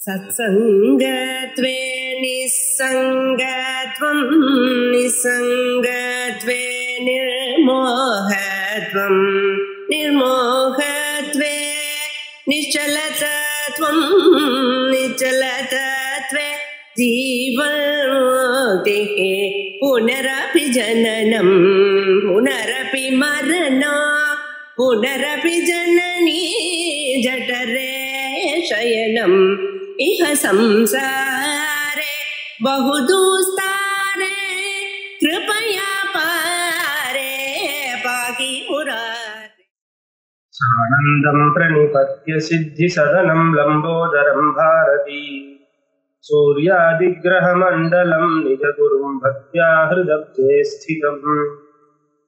सत्संगत्वे निस्संगत्वं निस्संगत्वे निर्मोहत्वं निर्मोहत्वे निश्चलतत्वं निश्चलतत्वे जीवन्मुक्तिः पुनरपि जननं पुनरपि मरणं पुनरपि जननी जठरे शयनम् इह संसारे बहुदुस्तारे कृपया पारे पाहि मुरारे। सानन्दं प्रणिपत्य सिद्धिसदनं लम्बोदरं भारती सूर्यादिग्रहमण्डलं निजगुरुं भक्त्या हृदब्जे स्थितम्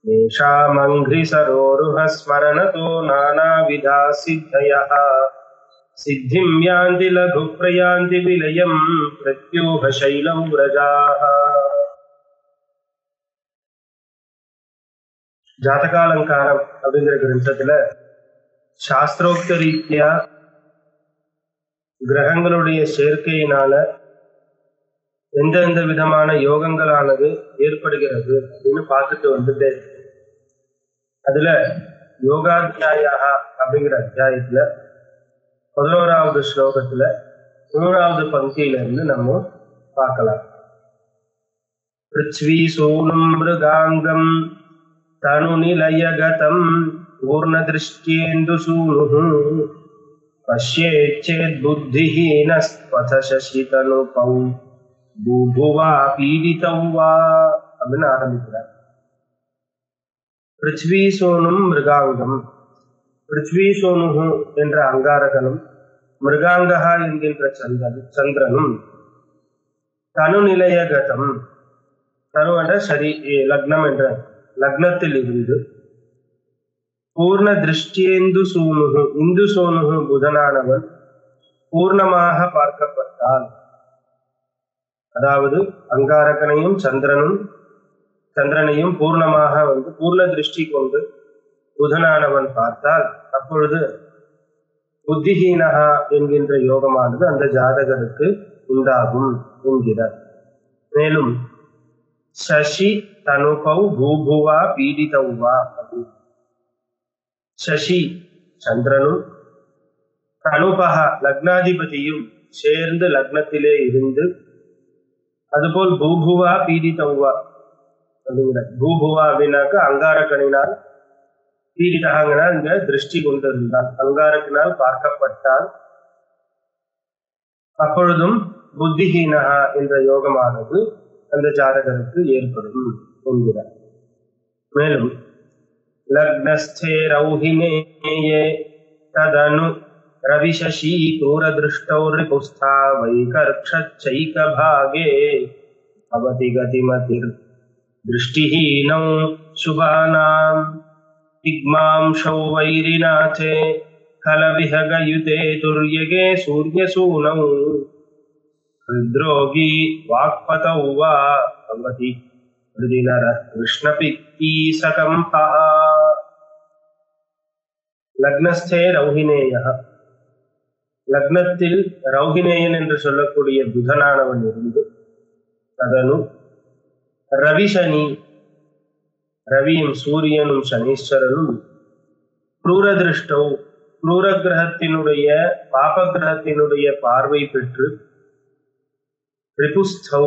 येषामङ्घ्रिसरोरुह स्मरणतो नानाविधा सिद्धयः सिद्धिं यान्ति लघुप्रयान्ति विलयं प्रत्यूहशैलं व्रजाः। ஜாதகாலங்காரம் அப்படிங்கிற கிரந்தத்துல சாஸ்திரோக்த ரீதியா கிரகங்களுடைய சேர்க்கையினால எந்தெந்த விதமான யோகங்களானது ஏற்படுகிறது அப்படின்னு பார்த்துட்டு வந்துட்டே அதுல யோகாத்தியாயா அப்படிங்கிற அத்தியாயத்துல 11வது ஸ்லோகத்துல 3வது பங்கியிலிருந்து நம்ம பார்க்கலாம். பிருத்வி சூனும் மிருகாங்கம் தனு நிலயகதம் பூர்ணதிருஷ்டியேந்து சூனுஹு பஷ்யேச்சேத் புத்திஹீனஸ்பத சசிதனுபௌ பூபுவா பீடிதௌவா அப்படின்னு ஆரம்பிக்கிறார். பிருத்வி சோனும் மிருகாங்கம், பிருத்வி சோனுஹு என்ற அங்காரகனும் மிருகாங்கஹா என்கின்ற சந்திரனும் தனு நிலையகதம், தனு என்ற சரி லக்னம் என்ற லக்னத்தில் இருந்து பூர்ண திருஷ்டியேந்து சூனுகு இந்து சோனுகு புதனானவன் பூர்ணமாக பார்க்கப்பட்டால், அதாவது அங்காரகனையும் சந்திரனையும் பூர்ணமாக பூர்ண திருஷ்டி கொண்டு புதனானவன் பார்த்தால் அப்பொழுது புத்திஹீனஹா என்கின்ற யோகமானது அந்த ஜாதகருக்கு உண்டாகும் என்கிறார். மேலும் சசி தனுபௌ பூபுவா பீடிதௌவா, சசி சந்திரனும் தனுபகா லக்னாதிபதியும் சேர்ந்து லக்னத்திலே இருந்து, அதுபோல் பூபுவா பீடிதௌவா அப்படிங்கிற பூபுவா அப்படின்னாக்க அங்காரக்கணினால், பீடிதகாங்கனால் இங்க திருஷ்டி கொண்டிருந்தால் அங்காரக்கினால் பார்க்கப்பட்டால் அப்பொழுதும் புத்திஹீனஹா என்ற யோகமானது அந்த ஜாதகருக்கு ஏற்படும் என்கிறார். மேலும் லக்னஸ்தே ரௌஹினேயே ததனு ரவிசசி தூரதிருஷ்டௌ ரிபுஸ்தா வைகர்க்ஷச்சைக பாகே பவதி கதிமதிர் திருஷ்டிஹீனௌ சுபானாம் திக்மாம்சௌ வைரிநாதே கலவிஹகயுதே துர்யகே சூர்யசூனௌ ஹிருத்ரோகி வாக்பதௌ வா பவதி ஹிருதிநர கிருஷ்ணபித்தி சகம்பா. லக்னஸ்தே ரௌஹினேய, லக்னத்தில் ரௌஹினேயன் என்று சொல்லக்கூடிய புதனானவன் இருந்து, அதனு ரவிசனி ரவியும் சூரியனும் சனீஸ்வரனும் க்ரூரதிருஷ்டௌ க்ரூர கிரகத்தினுடைய பாப கிரகத்தினுடைய பார்வை பெற்று, ரிபுஸ்தௌ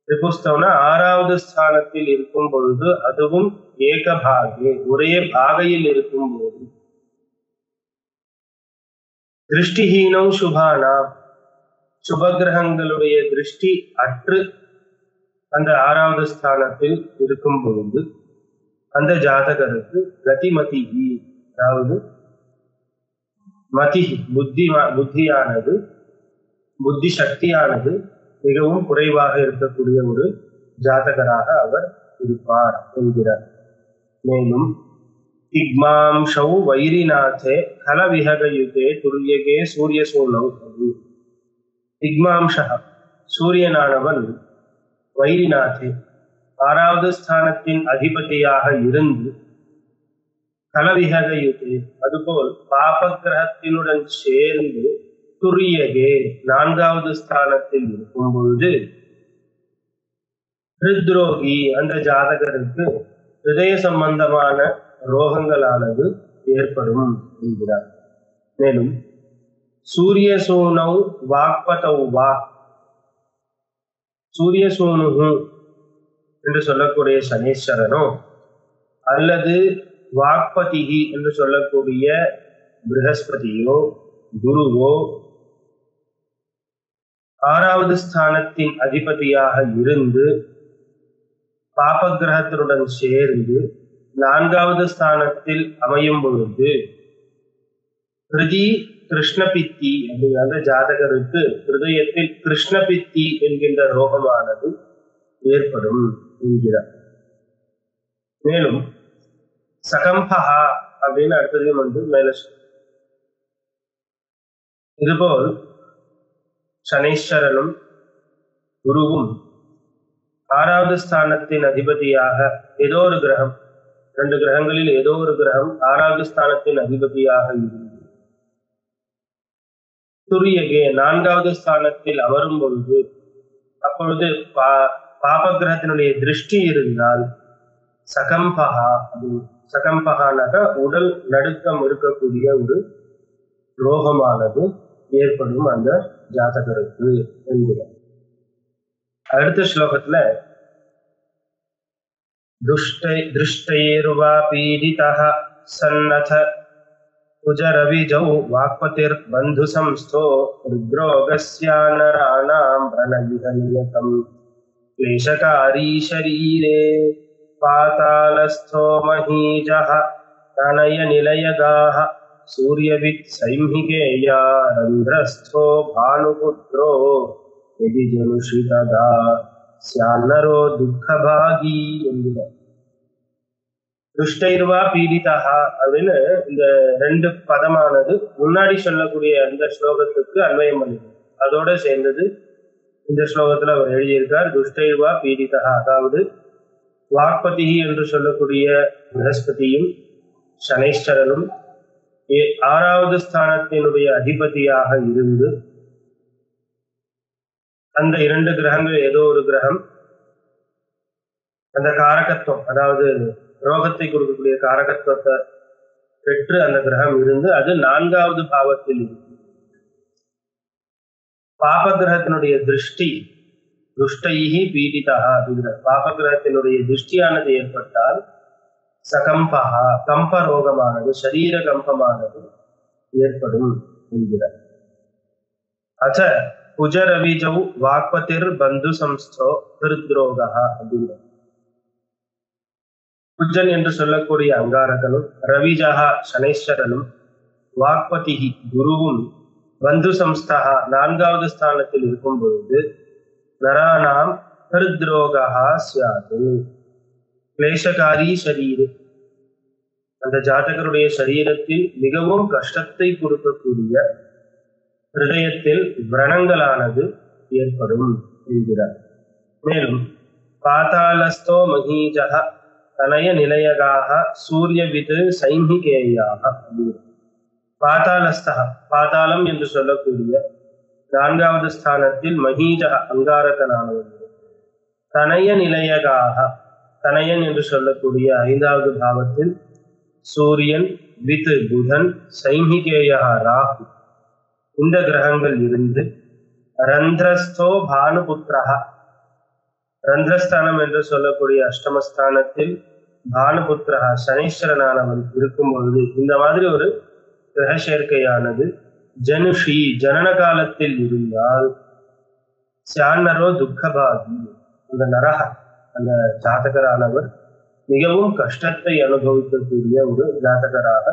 ரிபுஸ்தௌனா 6வது ஸ்தானத்தில் இருக்கும் பொழுது, அதுவும் ஏகபாகே ஒரே பாகையில் இருக்கும் போது, திருஷ்டிஹீனௌ சுபானா சுபகிரகங்களுடைய திருஷ்டி அற்று அந்த 6வது ஸ்தானத்தில் இருக்கும் பொழுது அந்த ஜாதகருக்கு கதிமதி, அதாவது மதி புத்தியானது புத்தி சக்தியானது மிகவும் குறைவாக இருக்கக்கூடிய ஒரு ஜாதகராக அவர் இருப்பார் என்கிறார். மேலும் திக்மாம்சௌ வைரிநாதே கலவிஹகயுதே துர்யகே சூரியசூனௌ, திக்மாம்சா சூரியனானவன் வைரிநாதே 6வது ஸ்தானத்தின் அதிபதியாக இருந்து, கலவிஹகயுதே அதுபோல் பாப கிரகத்தினுடன் சேர்ந்து துரியகே நான்காவது ஸ்தானத்தில் இருக்கும் பொழுது ஹிருத்ரோகி அந்த ஜாதகருக்கு ஹிருதய சம்பந்தமான ரோகங்களானது ஏற்படும் என்கிறார். மேலும் சூரிய சூனௌ வாக்பதௌ வா, சூரிய சூனுகு என்று சொல்லக்கூடிய சனீஸ்வரனோ அல்லது வாக்பதிகி என்று சொல்லக்கூடிய ப்ரஹஸ்பதியோ குருவோ ஆறாவது ஸ்தானத்தின் அதிபதியாக இருந்து பாப கிரகத்தினுடன் சேர்ந்து நான்காவது ஸ்தானத்தில் அமையும் பொழுது ஹிருதி கிருஷ்ணபித்தி அப்படிங்கிற ஜாதகருக்கு ஹிருதயத்தில் கிருஷ்ணபித்தி என்கின்ற ரோகமானது ஏற்படும் என்கிறார். மேலும் சகம்பஹா அப்படின்னு அடுத்ததையும் வந்து மேல இதுபோல் சனீஸ்வரனும் குருவும் ஆறாவது ஸ்தானத்தின் அதிபதியாக ஏதோ ஒரு கிரகம், 2 கிரகங்களில் ஏதோ ஒரு கிரகம் ஆறாவது ஸ்தானத்தின் அதிபதியாக இருந்து துரியகே நான்காவது ஸ்தானத்தில் அமரும் பொழுது அப்பொழுது பாப கிரகத்தினுடைய திருஷ்டி இருந்தால் சகம்பஹா, சகம்பகானாக உடல் நடுக்கம் இருக்கக்கூடிய ஒரு ரோகமானது ஏற்படும் அந்த ஜாதகருக்கு என்கிறார். அடுத்த ஸ்லோகத்துல திருஷ்டைர்வா பீடிதः சன்னத குஜரவிஜௌ வாக்பதிர் பந்து சம்ஸ்தோ ருத்ரோகஸ்யானராணாம் பிரணயிஹ நியதம் क्लेशकारी शरीरे पातालस्थो महीजः तनय निलयगाः सूर्यवित् सैंहिकेया रन्ध्रस्थो भानुपुत्रो यदि जनुषि तदा स्यान्नरो दुःखभागी என்கிறார். துஷ்டைர்வா பீடிதா அப்படின்னு இந்த 2 பதமானது முன்னாடி சொல்லக்கூடிய அந்த ஸ்லோகத்துக்கு அன்வயம் பண்ணுது. அதோட சேர்ந்தது இந்த ஸ்லோகத்துல அவர் எழுதியிருக்கார். துஷ்டைர்வா பீடிதா, அதாவது வாக்பதி என்று சொல்லக்கூடிய ப்ரஹஸ்பதியும் சனீஸ்வரனும் ஆறாவது ஸ்தானத்தினுடைய அதிபதியாக இருந்து அந்த 2 கிரகங்கள் ஏதோ ஒரு கிரகம் அந்த காரகத்துவம், அதாவது ரோகத்தை கொடுக்கக்கூடிய காரகத்துவத்தை பெற்று அந்த கிரகம் இருந்து அது 4வது பாவத்தில் இருக்கு. பாப கிரகத்தினுடைய திருஷ்டி துஷ்டைஹி பீடிதா அப்படிங்கிற பாப கிரகத்தினுடைய திருஷ்டியானது ஏற்பட்டால் சகம்பஹா கம்ப ரோகமானது, சரீர கம்பமானது ஏற்படும் என்கிறார். அச்ச குஜரவிஜௌ வாக்பதிர் பந்து சம்ஸ்தோ ஹிருத்ரோகா அப்படிங்கிற குஜன் என்று சொல்லக்கூடிய அங்காரகனும் ரவிஜா சனீஸ்வரனும் வாக்பதி குருவும் பந்து சம்ஸ்தா 4வது ஸ்தானத்தில் இருக்கும் பொழுது நராணாம் ஹிருத்ரோகா ஸ்யாது கிளேசகாரி சரீரே, அந்த ஜாதகருடைய சரீரத்தில் மிகவும் கஷ்டத்தை கொடுக்கக்கூடிய ஹிருதயத்தில் விரணங்களானது ஏற்படும் என்கிறார். மேலும் பாதாளஸ்தோ மகீஜக தனய நிலையகாக சூரியவித் சைம்ஹிகேயாக, பாதாளஸ்தா பாதாளம் என்று சொல்லக்கூடிய 4வது ஸ்தானத்தில் மகீஜக அங்காரகனானவர், தனய நிலையகாக தனயன் என்று சொல்லக்கூடிய 5வது பாவத்தில் சூரியன் வித் புதன் சைம்ஹிகேயா ராகு இந்த கிரகங்கள் இருந்து ரந்திரஸ்தோ பானுபுத்திரா, ரந்திரஸ்தானம் என்று சொல்லக்கூடிய அஷ்டமஸ்தானத்தில் பானுபுத்திரா சனீஸ்வரனானவன் இருக்கும் பொழுது இந்த மாதிரி ஒரு கிரக சேர்க்கையானது ஜனுஷி ஜனன காலத்தில் இருந்தால் சியான்னரோ துக்கபாகி, அந்த நரக அந்த ஜாதகரானவர் மிகவும் கஷ்டத்தை அனுபவிக்கக்கூடிய ஒரு ஜாதகராக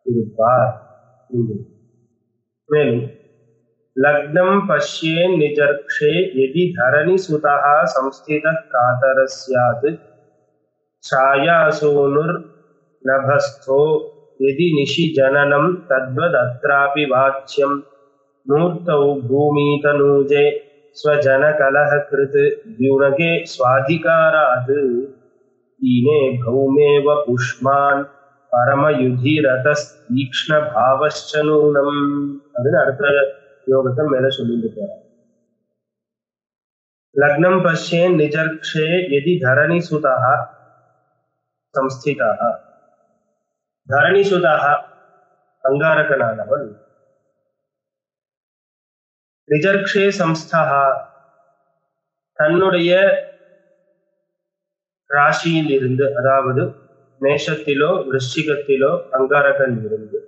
இருப்பார். மேலும் லக்னம் பஷ்யே நிஜர்க்ஷே யதி தரணி சுதஹ சம்ஸ்தித காதரஸ்யாத் ಛಾಯಾಸೂನುರ್ ನಭಸ್ಥೋ ಯದಿ ನಿಶಿ ಜನನಂ ತದ್ವದತ್ರಾಪಿ ವಾಚ್ಯಂ ಮೂರ್ತೌ ಭೂಮಿತನೂಜೆ ಸ್ವಜನ ಕಲಹ ಕೃತ್ ದ್ಯುನಗೆ ಸ್ವಾಧಿಕಾರಾತ್ ದೀನೆ ಭೌಮೇವ ಪುಷ್ಮಾನ್ பரமயுதிரதீக்ஷ்ண பாவச்ச நூனம் அப்படின்னு அடுத்த யோகத்தை மேல சொல்லிட்டு போறார். லக்னம் பஷ்யேன் நிஜர்க்ஷே யதி தரணி சுதः சம்ஸ்திதः. தரணி சுதः அங்காரகனானவன் நிஜர்க்ஷே சம்ஸ்தः தன்னுடைய ராசியில் இருந்து, அதாவது மேஷத்திலோ விருச்சிகத்திலோ அங்காரகன் இருந்து,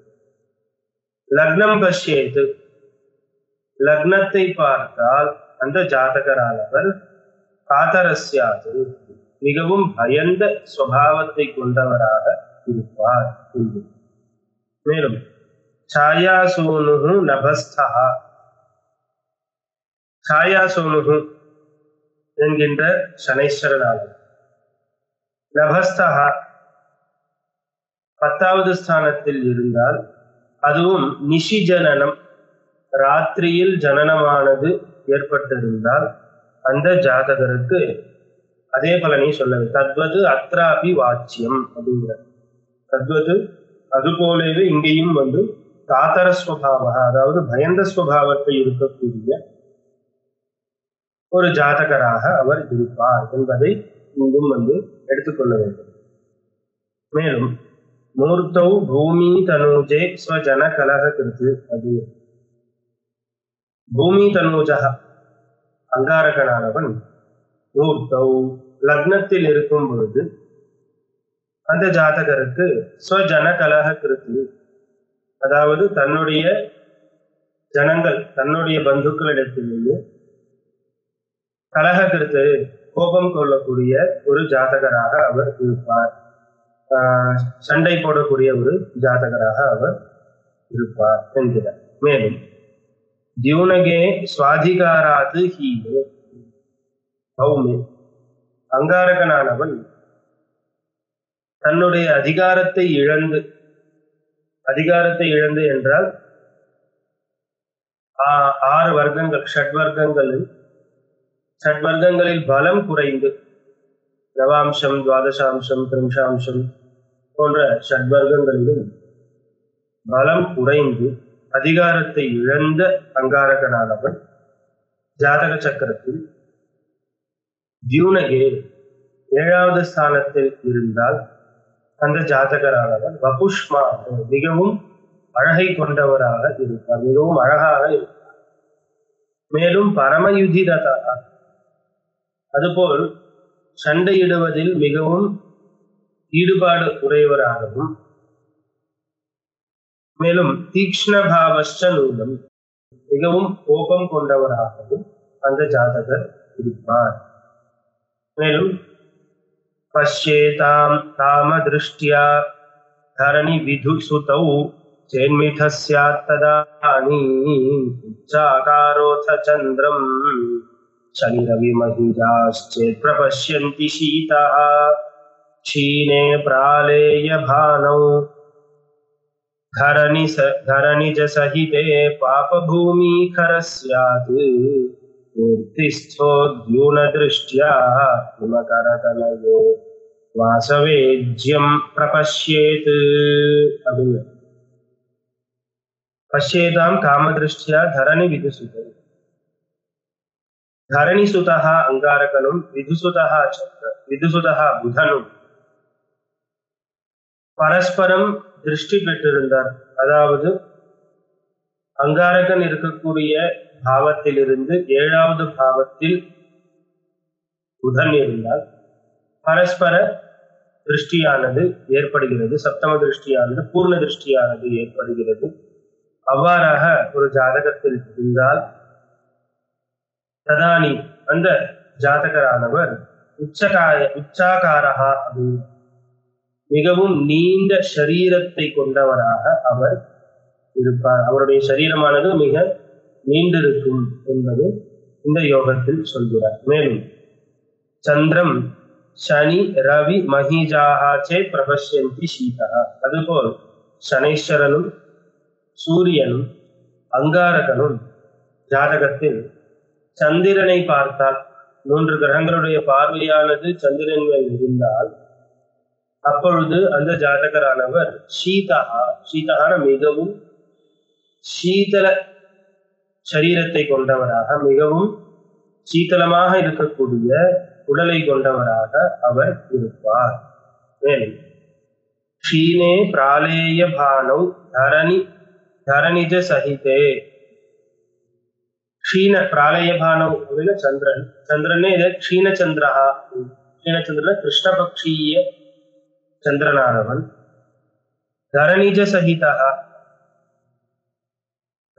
லக்னம் பஷ்யேது லக்னத்தை பார்த்தால் அந்த ஜாதகரானவர் காதரஸ்யாது மிகவும் பயந்த சுபாவத்தை கொண்டவராக இருப்பார். மேலும் சாயாசோனு நபஸ்தா, சாயாசோனு என்கின்ற சனைஸ்வரனாக நபஸ்தா 10வது ஸ்தானத்தில் இருந்தால், அதுவும் நிஷி ஜனனம் ராத்திரியில் ஜனனமானது ஏற்பட்டிருந்தால் அந்த ஜாதகருக்கு அதே பலனை சொல்லவே. தத்வது அத்ராபி வாச்சியம் அப்படிங்கிற தத்வது அது போலவே இங்கேயும் காதர ஸ்வபாவ, அதாவது பயந்த ஸ்வபாவத்தை இருக்கக்கூடிய ஒரு ஜாதகராக அவர் இருப்பார் என்பதை இங்கும் எடுத்துக்கொள்ள வேண்டும். மேலும் மூர்த்தௌ பூமி தனூஜே ஸ்வஜன கலக கிருத்து, அது பூமி தனூஜா அங்காரகனானவன் மூர்த்தௌ லக்னத்தில் இருக்கும் பொழுது அந்த ஜாதகருக்கு ஸ்வஜன கலக கிருத்து, அதாவது தன்னுடைய ஜனங்கள் தன்னுடைய பந்துக்களிடத்திலிருந்து கலக கிருத்து கோபம் கொள்ளக்கூடிய ஒரு ஜாதகராக அவர் இருப்பார். சண்டை போடக்கூடிய ஒரு ஜாதகராக அவர் இருப்பார் என்கிறார். மேலும் தியூனகே சுவாதிகாராது ஹீனே பௌமே அங்காரகனானவன் தன்னுடைய அதிகாரத்தை இழந்து என்றால் 6 வர்க்கங்கள் ஷட்வர்க்கங்களில் பலம் குறைந்து, நவாம்சம் துவாதசாம்சம் திரிம்சாம்சம் போன்ற ஷட்வர்க்கங்களிலும் பலம் குறைந்து அதிகாரத்தை இழந்த அங்காரகனானவன் ஜாதக சக்கரத்தில் தியூனகே 7வது ஸ்தானத்தில் இருந்தால் அந்த ஜாதகரானவர் வபுஷ்மா மிகவும் அழகை கொண்டவராக இருப்பார், மிகவும் அழகாக இருப்பார். மேலும் பரமயுதிரதா, அதுபோல் சண்டையிடுவதில் மிகவும் ஈடுபாடு உடையவராகவும், மேலும் தீக்ஷ்ணபாவஸ்ச நூலம் மிகவும் கோபம் கொண்டவராகவும் அந்த ஜாதகர் இருப்பார். மேலும் பஷ்யேதாம் தாம திருஷ்டியா தரணி விதுசுதௌ சேன்மிதஸ்யாத் ததானி உச்சாகாரோத சந்திரம் சனி ரவி மஹிஜாஸ்சேத் பிரபஷ்யந்தி சீதः க்ஷீணே பிராலேய பானௌ धरणिज सहिते पापभूमिखरस्यात् मूर्तिस्थो द्यूनदृष्ट्या हिमकरतनयो वासवेज्यं प्रपश्येत् அப்படின்னு. பஷ்யேதாம் காமதிருஷ்டியா தரணி விதுசுதம், தரணி சுதா அங்காரகனும் விதுசுதா புதனும் பரஸ்பரம் திருஷ்டி பெற்றிருந்தார். அதாவது அங்காரகன் இருக்கக்கூடிய பாவத்திலிருந்து 7வது பாவத்தில் புதன் இருந்தால் பரஸ்பர திருஷ்டியானது ஏற்படுகிறது, சப்தம திருஷ்டியானது பூர்ண திருஷ்டியானது ஏற்படுகிறது. அவ்வாறாக ஒரு ஜாதகத்தில் இருந்தால் ததானி அந்த ஜாதகரானவர் உச்சாகாரஹா அப்படின்னு மிகவும் நீண்ட சரீரத்தை கொண்டவராக அவர் இருப்பார். அவருடைய சரீரமானது மிக நீண்டிருக்கும் என்பது இந்த யோகத்தில் சொல்கிறார். மேலும் சந்திரம் சனி ரவி மஹிஜாஹாச்சே பிரபஷ்யந்தி சீதா, அதுபோல் சனீஸ்வரனும் சூரியனும் அங்காரகனும் ஜாதகத்தில் சந்திரனை பார்த்தால், 3 கிரகங்களுடைய பார்வையானது சந்திரன் மேல் இருந்தால் அப்பொழுது அந்த ஜாதகரானவர் சீதகான மிகவும் சரீரத்தை கொண்டவராக, மிகவும் சீத்தளமாக இருக்கக்கூடிய உடலை கொண்டவராக அவர் இருப்பார். மேலும் க்ஷீணே பிராலேய பானௌ தரணிஜ சகிதே. க்ஷீண பிராலேய பானௌ அப்படின்னா சந்திரன். சந்திரனே இதை க்ஷீணச்சந்திரஹா. க்ஷீணச்சந்திரன் கிருஷ்ணபக்ஷீய சந்திரனானவன். தரணிஜ சகிதா.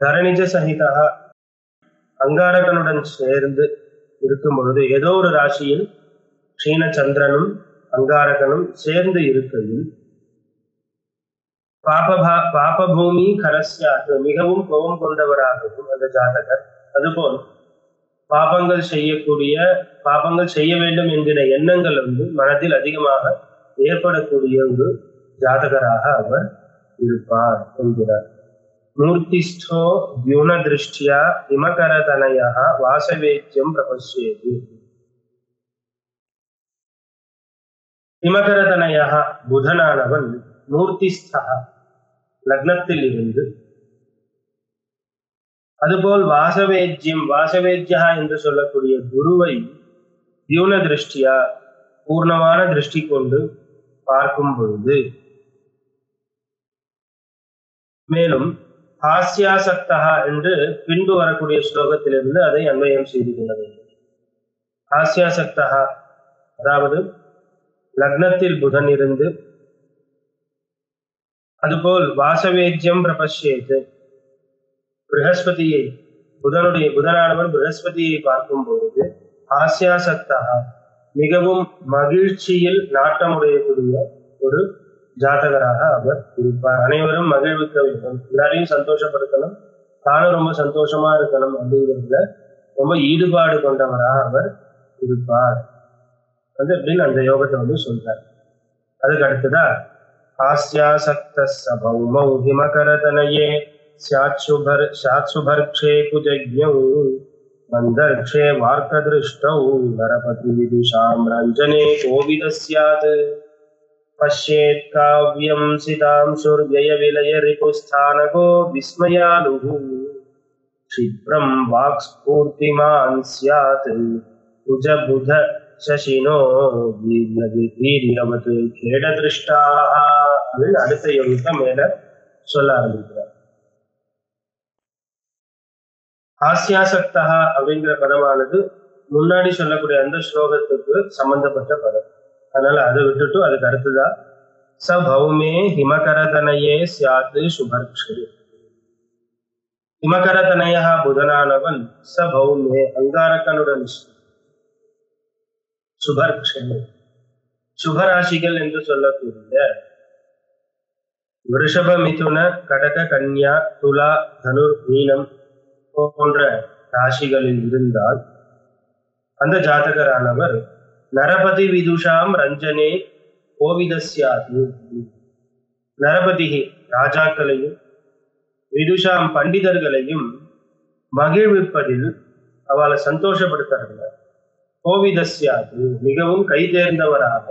தரணிஜ சகிதா அங்காரகனுடன் சேர்ந்து இருக்கும் பொழுது, ஏதோ ஒரு ராசியில் க்ஷீணச்சந்திரனும் அங்காரகனும் சேர்ந்து இருக்கையில் பாபபூமி கரஸ்யாது, மிகவும் கோபம் கொண்டவராகவும் அந்த ஜாதகர். அதுபோல் பாபங்கள் செய்ய வேண்டும் என்கிற எண்ணங்கள் மனதில் அதிகமாக ஏற்படக்கூடிய ஒரு ஜாதகராக அவர் இருப்பார் என்கிறார். மூர்த்திஸ்தோ தியூன திருஷ்டியா இமகரதனயா வாசவேத்யம் பிரபஷ்யேது. இமகரதனயா புதனானவன் மூர்த்திஸ்தா லக்னத்தில் இருந்து, அதுபோல் வாசவேத்யா என்று சொல்லக்கூடிய குருவை தியூன திருஷ்டியா பூர்ணமான திருஷ்டி கொண்டு பார்க்கும் பொழுது, மேலும் ஹாஸ்யாசக்தா என்று பின்பு வரக்கூடிய ஸ்லோகத்திலிருந்து அதை அன்வயம் செய்து கொள்ள வேண்டும். ஹாஸ்யாசக்தா அதாவது லக்னத்தில் புதன் இருந்து, அதுபோல் வாசவேத்யம் பிரபஷ்யேது புதனானவன் ப்ரஹஸ்பதியை பார்க்கும் பொழுது ஹாஸ்யாசக்தா மிகவும் மகிழ்ச்சியில் நாட்டமுடையக்கூடிய ஒரு ஜாதகராக அவர் இருப்பார். அனைவரும் மகிழ்விக்க வேண்டும், எல்லாரையும் சந்தோஷப்படுத்தணும், தானும் ரொம்ப சந்தோஷமா இருக்கணும் அப்படிங்கிறதுல ரொம்ப ஈடுபாடு கொண்டவராக அவர் இருப்பார் அப்படின்னு அந்த யோகத்தை சொல்றார். அதுக்கு அடுத்ததா हास्यासक्त भौमौ हिमकरतनये स्यात्सुभर्क्षे कुजज्ञौ मन्दर्क्षे वार्कदृष्टौ नरपतिविदुषां रञ्जने कोविदः स्यात् पश्येत् काव्यं सितांशुर्व्ययविलयरिपुस्थानको विस्मयालुः क्षिप्रं वाक्स्फूर्तिमान् स्यात् कुजबुध शशिनो வீரியவத் கேடதிருஷ்டாஹ அப்படின்னு அடுத்த யோகத்தை மேல சொல்ல ஆரம்பிக்கிறார். ஹாஸ்யாசக்தா அப்படிங்கிற பதமானது முன்னாடி சொல்லக்கூடிய அந்த ஸ்லோகத்துக்கு சம்பந்தப்பட்ட பதம். அதனால அதை விட்டுட்டு அதுக்கு அடுத்ததா ச பௌமே ஹிமகரதனயே சியாத்து சுபர்க்ஷே. ஹிமகரதனயா புதனானவன் ச பௌமே அங்காரகனுடன் சுபர்க்ஷன் சுபராசிகள் என்று சொல்லக்கூடிய விருஷப மிதுன கடக கன்யா துலா தனுர் மீனம் போன்ற ராசிகளில் இருந்தால் அந்த ஜாதகரானவர் நரபதி விதுஷாம் ரஞ்சனே கோவிதஸ்யாது. நரபதி ராஜாக்களையும் விதுஷாம் பண்டிதர்களையும் மகிழ்விப்பதில் அவளை சந்தோஷப்படுத்துறாங்க. கோவிதஸ்யாது மிகவும் கைதேர்ந்தவராக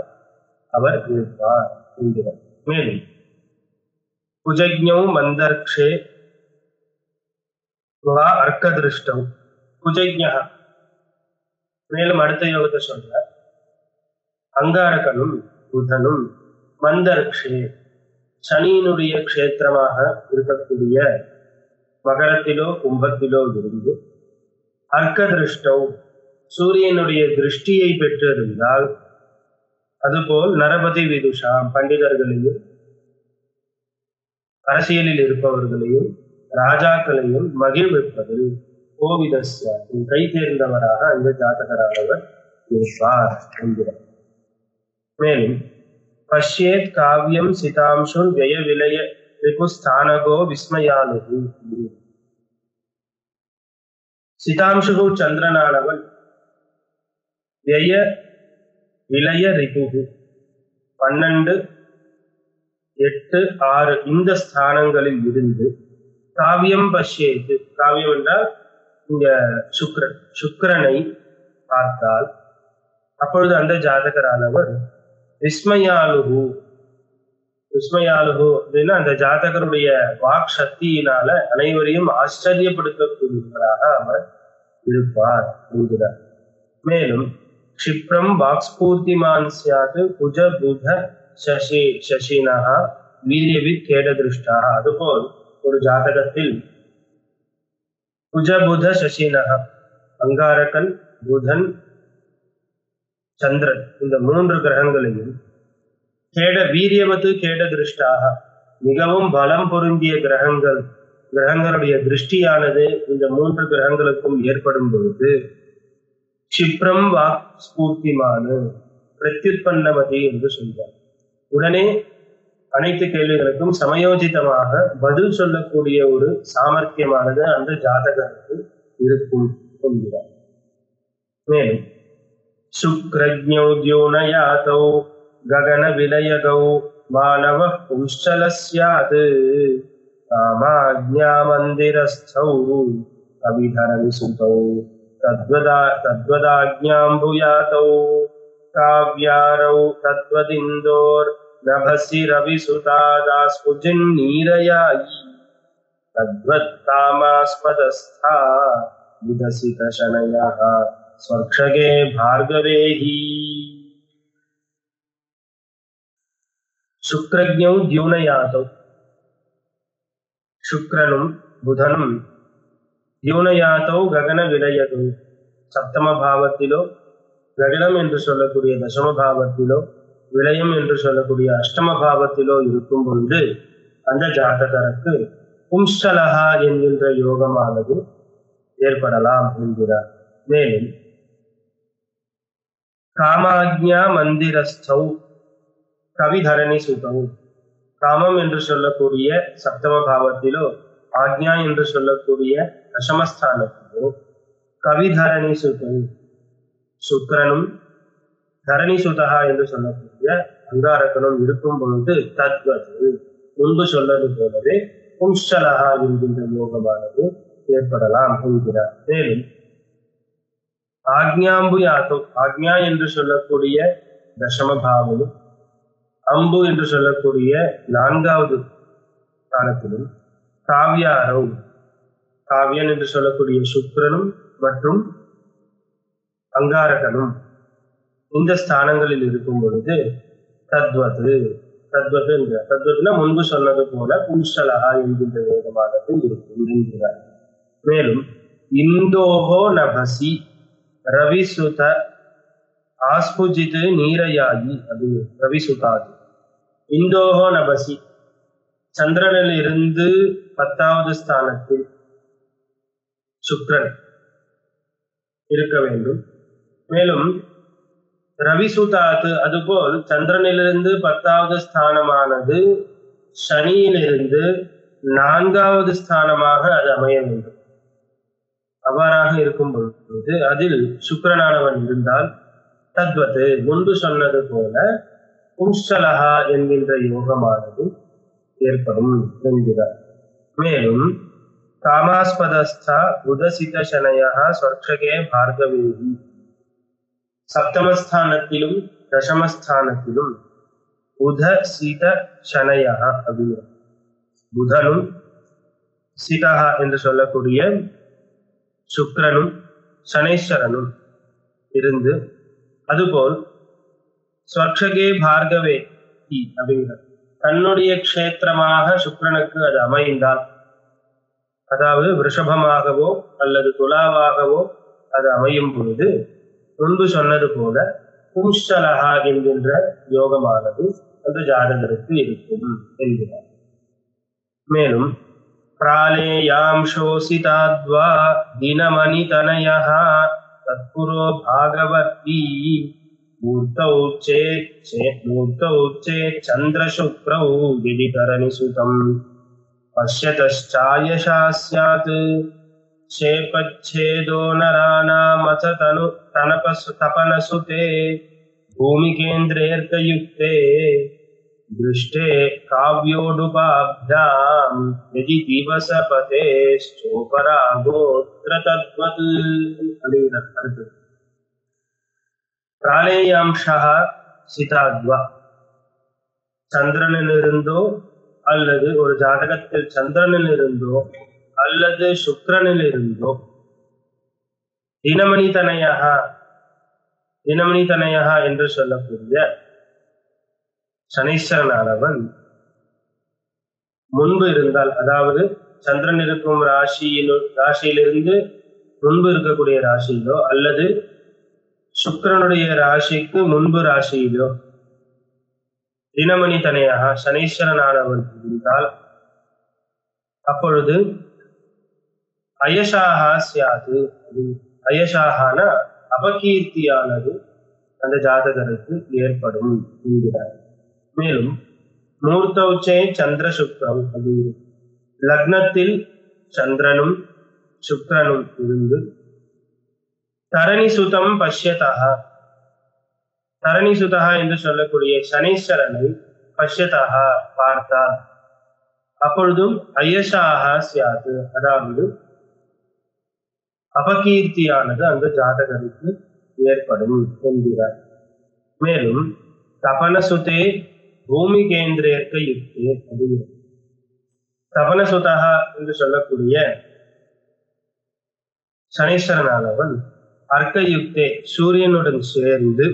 அவர் இருப்பார் என்கிறார். மேலும் குஜக்ஞௌ மந்தர்க்ஷே வா அர்க்கதிருஷ்டௌ. குஜக்ஞா மேலும் அடுத்த யோகத்தை சொல்ற அங்காரகனும் புதனும் மந்தர்க்ஷே சனியினுடைய க்ஷேத்திரமாக இருக்கக்கூடிய மகரத்திலோ கும்பத்திலோ இருந்து அர்க்கதிருஷ்டௌ சூரியனுடைய திருஷ்டியை பெற்றிருந்தால், அதுபோல் நரபதி விதுஷாம் பண்டிதர்களையும் அரசியலில் இருப்பவர்களையும் ராஜாக்களையும் மகிழ்விப்பதில் கோவிதஸ்யாது கை தேர்ந்தவராக அந்த ஜாதகரானவர் இருப்பார் என்கிறார். மேலும் பஷ்யேத் காவியம் சிதாம்சுர் விய விலய ரிபுஸ்தானகோ விஸ்மயானுகு. சிதாம்சுகு சந்திரனானவன் விய விலய ரிபுகு 12, 8, 6 இந்த ஸ்தானங்களில் இருந்து காவியம் பஷ்யேது. காவியம் என்றால் இங்க சுக்கிரனை பார்த்தால் அப்பொழுது அந்த ஜாதகரானவர் விஸ்மயாலுகு விஸ்மயாலுகு அப்படின்னா அந்த ஜாதகருடைய வாக் சக்தியினால அனைவரையும் ஆச்சரியப்படுத்தக்கூடியவராக அவர் இருப்பார் என்கிறார். மேலும் க்ஷிப்ரம் வாக்ஸ்பூர்த்திமான் சியாத் புஜ புத சசினஹா வீரியவித் கேட திருஷ்டா. அதுபோல் ஒரு ஜாதகத்தில் புஜபுத சசினஹா அங்காரகன், புதன், சந்திரன் இந்த 3 கிரகங்களையும் கேட வீரியவத்து கேட திருஷ்டாக மிகவும் பலம் பொருந்திய கிரகங்களுடைய திருஷ்டியானது இந்த 3 கிரகங்களுக்கும் ஏற்படும் பொழுது க்ஷிப்ரம் வாக் ஸ்பூர்த்திமானு பிரத்யுத்பன்னமதி என்று சொல்றார். உடனே அனைத்து கேள்விகளுக்கும் சமயோஜிதமாக பதில் சொல்லக்கூடிய ஒரு சாமர்த்தியமானது அந்த ஜாதகருக்கு இருக்கும் என்கிறார். மேலும் சுக்ரஜ்ஞோ த்யோனயாதோ ககன விலயகௌ மானவ பும்சலஸ்யாத் காமாஜ்ஞா மந்திரஸ்தௌ கவிதரவிசுதௌ தத்வதாஜ்ஞாம்புயாதௌ காவ்யாரௌ தத்வதிந்தோர் நபசி ரவிசுதாதாஸ்புஜின் நீரயாயி தத்வத்தாமாஸ்பதஸ்தா விதசித சனயः ஸ்வர்க்ஷகே பார்கவேஹி. சுக்ரஜ்ஞௌ தியூனயாதௌ சுக்ரனும் புதனும் தியூனயாதௌ ககன விலயகௌ சப்தம பாவத்திலோ, ககனம் என்று சொல்லக்கூடிய தசம பாவத்திலோ, விலயம் என்று சொல்லக்கூடிய அஷ்டம பாவத்திலோ இருக்கும் பொழுது அந்த ஜாதகருக்கு பும்சலஹா என்கின்ற யோகமானது ஏற்படலாம் என்கிறார். மேலும் காமாஜ்ஞா மந்திரஸ்தௌ கவிதரணி சுதௌ காமம் என்று சொல்லக்கூடிய சப்தம பாவத்திலோ, ஆக்ஞா என்று சொல்லக்கூடிய தசமஸ்தானத்திலோ கவிதரணி சுதௌ சுக்ரனும் தரணி சுதகா என்று சொல்லக்கூடிய அங்காரகனும் இருக்கும் பொழுது தத்வது முன்பு சொன்னது போலவே பும்சலஹா என்கின்ற யோகமானது ஏற்படலாம் என்கிறார். மேலும் ஆக்ஞாம்பு யாத்தோ ஆக்ஞா என்று சொல்லக்கூடிய தசம பாவமும், அம்பு என்று சொல்லக்கூடிய 4வது ஸ்தானத்திலும், காவ்யாரவ் காவியன் என்று சொல்லக்கூடிய சுக்ரனும் மற்றும் அங்காரகனும் இந்த ஸ்தானங்களில் இருக்கும் பொழுது தத்வது தத்வதுனா முன்பு சொன்னது போல பும்சலஹா என்கின்ற யோகமானது இருக்கும் என்கிறார். மேலும் இந்தோகோ நபசி ரவிசுத ஆஸ்புஜித் நீரயாகி அது ரவிசுதாது. இந்தோகோ நபசி சந்திரனில் இருந்து 10வது ஸ்தானத்தில் சுக்ரன் இருக்க வேண்டும். மேலும் ரவிசுதாத்து அதுபோல் சந்திரனிலிருந்து 10வது ஸ்தானமானது சனியிலிருந்து 4வது ஸ்தானமாக அது அமைய வேண்டும். அவ்வாறாக இருக்கும் பொழுது அதில் சுக்கிரனானவன் இருந்தால் தத்வத்து முன்பு சொன்னது போல பும்சலஹா என்கின்ற யோகமானது ஏற்படும் என்கிறார். மேலும் காமாஸ்பதஸ்தா உதசித சனயஹா ஸ்வர்க்ஷகே பார்கவேஹி சப்தமஸ்தானத்திலும் தசமஸ்தானத்திலும் உதசித சனயஹா அப்படிங்கிற புதனும் சிதஹா என்று சொல்லக்கூடிய சுக்ரனும் சனேஸ்வரனும் இருந்து அதுபோல் ஸ்வர்க்ஷகே பார்கவே அப்படிங்கிற தன்னுடைய க்ஷேத்திரமாக சுக்ரனுக்கு அது அமைந்தால், அதாவது ரிஷபமாகவோ அல்லது துலாவாகவோ அது அமையும் பொழுது முன்பு சொன்னது போல பும்சலஹா என்கின்ற யோகமானது அந்த ஜாதகருக்கு இருக்கும் என்கிறார். மேலும் பிராலேயாம் சோசிதாத்வா தினமணி தனயஹ தத்புரோ பாகவதி மூர்த்தௌ சந்திரசுக்ரௌ விதிகரணி சுதம் பஷ்யதச்சாயசா ஸ்யாத் சேபச்சேதோ நராணாமச தனு தபனசுதே பூமிகேந்திரேர்கயுக்தே திருஷ்டே காவ்யோடுபாப்யாம் யதி திவசபதேஷ்சோபராகோத்ர தத்வத் அப்படிங்கிறது. பிராலேயாம்சா சிதாத்வா சந்திரனிலிருந்தோ அல்லது ஒரு ஜாதகத்தில் சந்திரனிலிருந்தோ அல்லது சுக்கிரனிலிருந்தோ தினமணி தனயா என்று சொல்லக்கூடிய சனீஸ்வரனானவன் முன்பு இருந்தால், அதாவது சந்திரன் இருக்கும் ராசியிலிருந்து முன்பு இருக்கக்கூடிய ராசியிலோ அல்லது சுக்கிரனுடைய ராசிக்கு முன்பு ராசியிலோ தினமணி தனையாக சனீஸ்வரனானவன் இருந்தால் அப்பொழுது அயசாகா சியாது, அயசாகான அபகீர்த்தியானது அந்த ஜாதகருக்கு ஏற்படும் என்கிறார். மேலும் மூர்த்தௌச்சே சந்திர சுக்ரம், லக்னத்தில் சந்திரனும் சுக்கிரனும் இருந்து தரணி சுதம் பஷ்யதா, தரணி சுதா என்று சொல்லக்கூடிய சனீஸ்வரனை பஷ்யதா பார்த்தார், அப்பொழுதும் அயசாக சியாது, அதாவது அபகீர்த்தியானது அந்த ஜாதகருக்கு ஏற்படும் என்கிறார். மேலும் தபனசுதே பூமி கேந்திரேற்க யுக்தே, தபனசுதா என்று சொல்லக்கூடிய சனீஸ்வரனானவன் அர்க்க யுக்தே சூரியனுடன் சேர்ந்து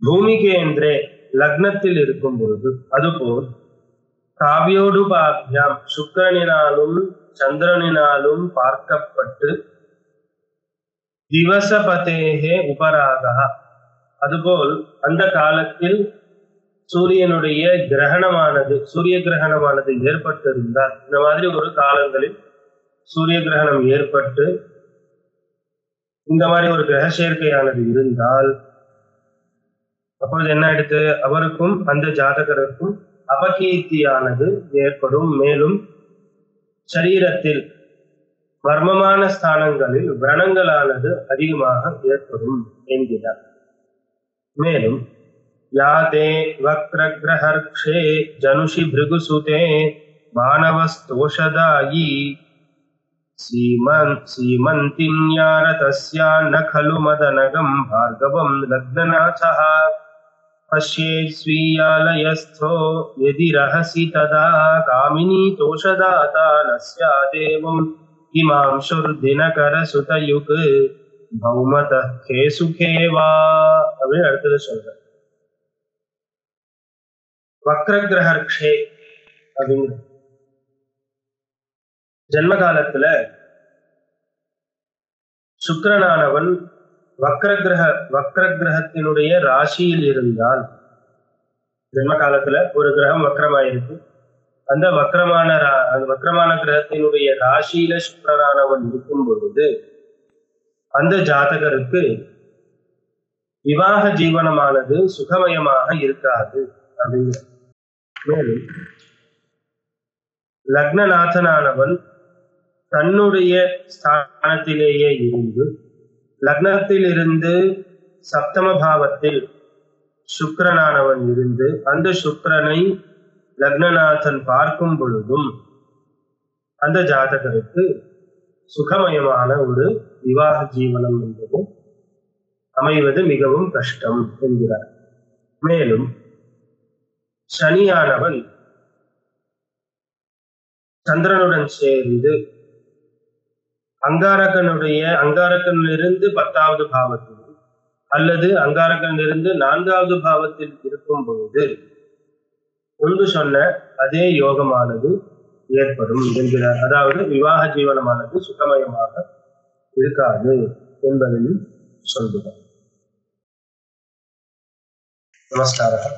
பூமி கேந்திரே லக்னத்தில் இருக்கும் பொழுது, அதுபோல் காவியோடுபாபியாம் சுக்கிரனினாலும் சந்திரனினாலும் பார்க்கப்பட்டு திவசபதேகே உபராகா, அதுபோல் அந்த காலத்தில் சூரியனுடைய கிரகணமானது சூரிய கிரகணமானது ஏற்பட்டிருந்தால், இந்த மாதிரி ஒரு காலங்களில் சூரிய கிரகணம் ஏற்பட்டு இந்த மாதிரி ஒரு கிரக சேர்க்கையானது இருந்தால் அப்பொழுது என்ன ஆயிடுத்து, அவருக்கும் அந்த ஜாதகருக்கும் அபகீர்த்தியானது ஏற்படும். மேலும் சரீரத்தில் மர்மமான ஸ்தானங்களில் விரணங்களானது அதிகமாக ஏற்படும் என்கிறார். மேலும் யாதே வக்ரக்ரஹர்க்ஷே ஜனுஷி பிருகுசுதே மானவஸ்தோஷதாயி சீமந்தின்யார தஸ்யா ந கலு மதனகம் பார்கவம் லக்னநாசஹ பஷ்யே ஸ்வீயாலயஸ்தோ யதி ரஹசி ததா காமினி தோஷதாதா நஸ்யாதேவம் இமாம்சுர் தினகர சுதயுக் பௌமதः கே சுகேவா அப்படின்னு அடுத்தது சொல்ற. வக்ரக்ரஹர்க்ஷே அப்படிங்கிற ஜென்ம காலத்துல சுக்கிரனானவன் வக்ரகிரகத்தினுடைய ராசியில் இருந்தால், ஜென்ம காலத்துல ஒரு கிரகம் வக்ரமாயிருக்கு, அந்த வக்ரமான கிரகத்தினுடைய ராசியில சுக்கிரனானவன் இருக்கும் பொழுது அந்த ஜாதகருக்கு விவாக ஜீவனமானது சுகமயமாக இருக்காது அப்படிங்கிற. மேலும் லக்னநாதனானவன் தன்னுடைய ஸ்தானத்திலேயே இருந்து லக்னத்தில் இருந்து சப்தம பாவத்தில் சுக்கிரனானவன் இருந்து அந்த சுக்கிரனை லக்னநாதன் பார்க்கும் பொழுதும் அந்த ஜாதகருக்கு சுகமயமான ஒரு விவாக ஜீவனம் என்பது அமைவது மிகவும் கஷ்டம் என்கிறார். மேலும் சனியானவன் சந்திரனுடன் சேர்ந்து அங்காரகனிலிருந்து 10வது பாவத்தில் அல்லது அங்காரகனிலிருந்து 4வது பாவத்தில் இருக்கும் பொழுது முன்பு சொன்ன அதே யோகமானது ஏற்படும் என்கிறார். அதாவது விவாக ஜீவனமானது சுகமயமாக இருக்காது என்பதையும் சொல்கிறார். நமஸ்காரம்.